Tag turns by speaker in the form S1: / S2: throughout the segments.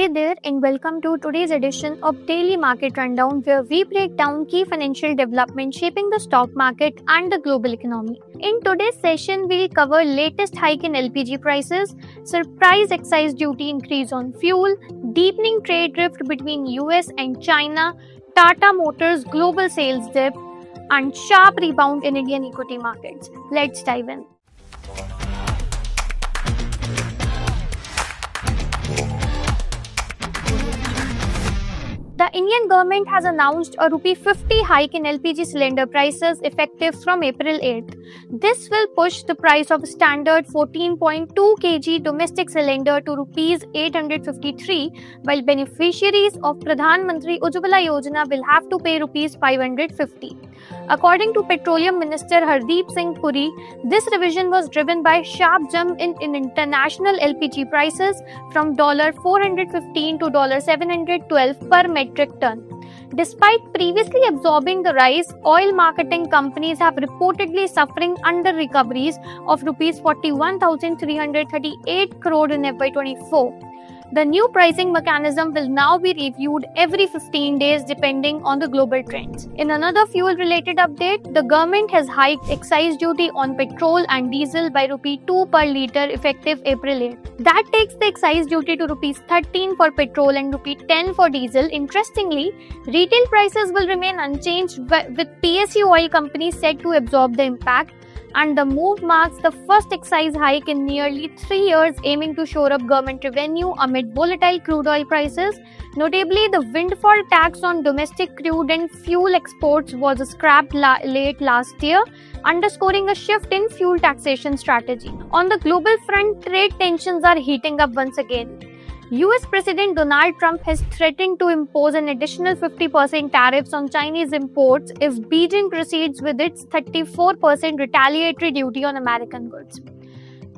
S1: Hey there and welcome to today's edition of Daily Market Rundown, where we break down key financial developments shaping the stock market and the global economy. In today's session, we'll cover latest hike in LPG prices, surprise excise duty increase on fuel, deepening trade rift between US and China, Tata Motors global sales dip, and sharp rebound in Indian equity markets. Let's dive in. The Indian government has announced a ₹50 hike in LPG cylinder prices effective from April 8th. This will push the price of a standard 14.2 kg domestic cylinder to ₹853, while beneficiaries of Pradhan Mantri Ujjwala Yojana will have to pay ₹550. According to Petroleum Minister Hardeep Singh Puri, this revision was driven by a sharp jump in international LPG prices from $415 to $712 per metric ton. Despite previously absorbing the rise, oil marketing companies have reportedly suffering under recoveries of ₹41,338 crore in FY24. The new pricing mechanism will now be reviewed every 15 days depending on the global trends. In another fuel-related update, the government has hiked excise duty on petrol and diesel by ₹2 per litre effective April 8. That takes the excise duty to ₹13 for petrol and ₹10 for diesel. Interestingly, retail prices will remain unchanged with PSU oil companies set to absorb the impact, and the move marks the first excise hike in nearly 3 years, aiming to shore up government revenue amid volatile crude oil prices. Notably, the windfall tax on domestic crude and fuel exports was scrapped late last year, underscoring a shift in fuel taxation strategy. On the global front, trade tensions are heating up once again. US President Donald Trump has threatened to impose an additional 50% tariffs on Chinese imports if Beijing proceeds with its 34% retaliatory duty on American goods.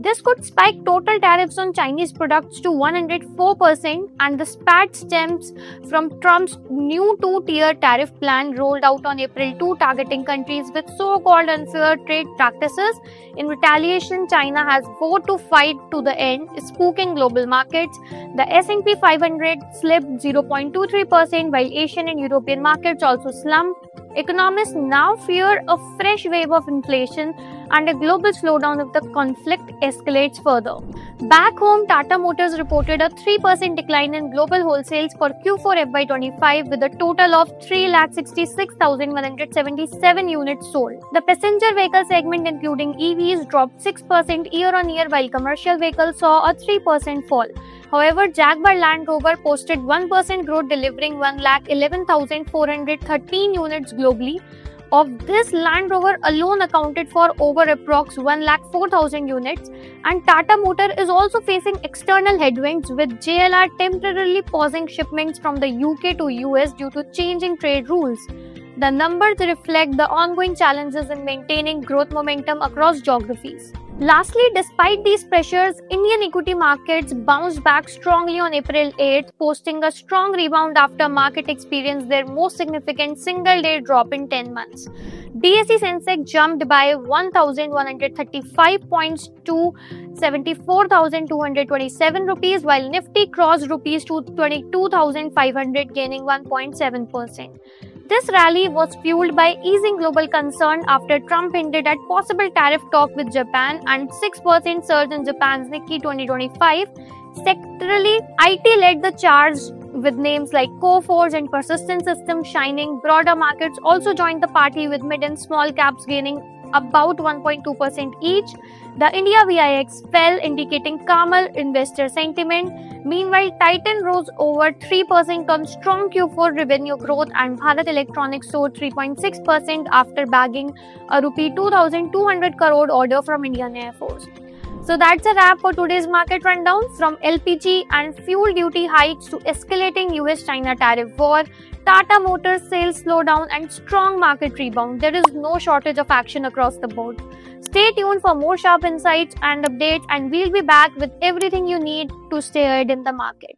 S1: This could spike total tariffs on Chinese products to 104%, and the spat stems from Trump's new two-tier tariff plan rolled out on April 2, targeting countries with so-called unfair trade practices. In retaliation, China has vowed to fight to the end, spooking global markets. The S&P 500 slipped 0.23%, while Asian and European markets also slumped. Economists now fear a fresh wave of inflation and a global slowdown if the conflict escalates further. Back home, Tata Motors reported a 3% decline in global wholesales for Q4 FY25 with a total of 366,177 units sold. The passenger vehicle segment, including EVs, dropped 6% year-on-year, while commercial vehicles saw a 3% fall. However, Jaguar Land Rover posted 1% growth, delivering 111,413 units globally. Of this, Land Rover alone accounted for over approx 104,000 units, and Tata Motor is also facing external headwinds, with JLR temporarily pausing shipments from the UK to US due to changing trade rules. The numbers reflect the ongoing challenges in maintaining growth momentum across geographies. Lastly, despite these pressures, Indian equity markets bounced back strongly on April 8th, posting a strong rebound after market experienced their most significant single-day drop in 10 months. BSE Sensex jumped by 1,135 points to 74,227 rupees, while Nifty crossed rupees to 22,500, gaining 1.7%. This rally was fueled by easing global concern after Trump hinted at possible tariff talk with Japan, and 6% surge in Japan's Nikkei 2025. Sectorally, IT led the charge with names like Coforge and Persistent Systems shining. Broader markets also joined the party, with mid and small caps gaining about 1.2% each. The India VIX fell, indicating calmer investor sentiment. Meanwhile, Titan rose over 3% on strong Q4 revenue growth, and Bharat Electronics soared 3.6% after bagging a ₹2,200 crore order from Indian Air Force. So that's a wrap for today's market rundown. From LPG and fuel duty hikes to escalating US-China tariff war, Tata Motors sales slowdown and strong market rebound, there is no shortage of action across the board. Stay tuned for more sharp insights and updates, and we'll be back with everything you need to stay ahead in the market.